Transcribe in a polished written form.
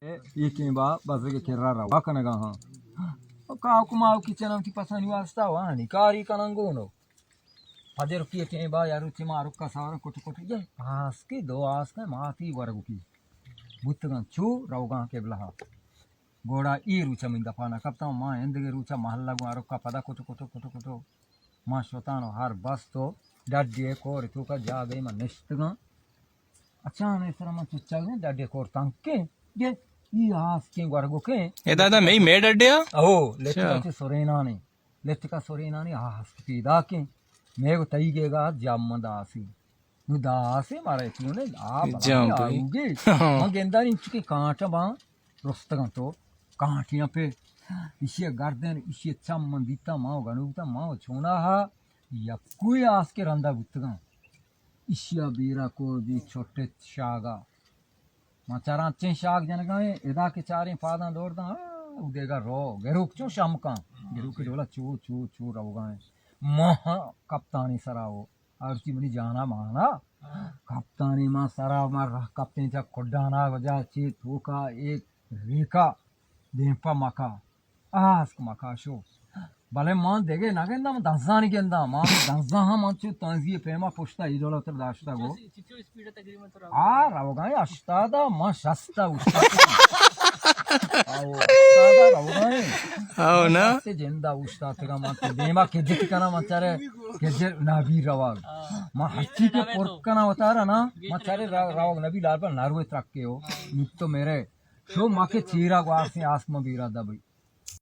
Iki ba bazige kerara wakana ga ha. Ka kuma kichana ki pasani wasta wa ni kari kanangono. Fajer ki ke ba yaru ti maru ka sara kutu kutu je. Aske do aske maati wargu ki. Butgan chu rauga ke blaha. Goda I rucha minda pana kapta ma endege rucha mahalla gu aru ka pada kutu kutu kutu kutu. Ma shotano har basto dadde ko ritu ka ja gei ma nestga. अच्छा ने sir मैं चल ने Dadae कोरतां के ये ASCII वर्गो के ए दादा मैं मेड अड्डिया ओ लेटिका सोरेना ने आस्के दा के मैं को तई गेगा जाम दासी नु दासे मारे तू ने आ आऊगे मैं गेंदा नी की कांटा बा रोस्तगा तो कांटियां पे इसे गर्दन इसे चम दीता माओ गनुता माओ छोना हा या कोई आस्के रंदा गुतगा Isya bira ko di छोटे शागा माचारा चे शाग जनगाए इदा के चारे फादा दौड़दा उदेगा रो गेरुक चो शाम का गेरुक के डोला चू चू चू रवगाए महा कप्तानी सराओ आरती मनी जाना माना कप्तानी मा सरा मार कप्तानी चा कोडाना वजा चे थोका एक रेखा देंपा मका आस्क मका शो भले मान देगे नागेंदा म दंसानी गेंदा मान दंसा हा मंचू तंजी पेमा पुष्टा इडोला उतर दाशता गो आ रावगाय अष्टादा म शस्ता उष्टा आओ अष्टादा रावगाय आओ ना से जेंदा उष्टा तेरा म देमा के जिकना मचारे के जे नाबी रवाग म हच्ची के पोरकना उतारा ना मचारे रावग नबी लाल पर नारुए त्रक के हो नित्तो मेरे शो माके चीरा गो आस में बीरा दा भाई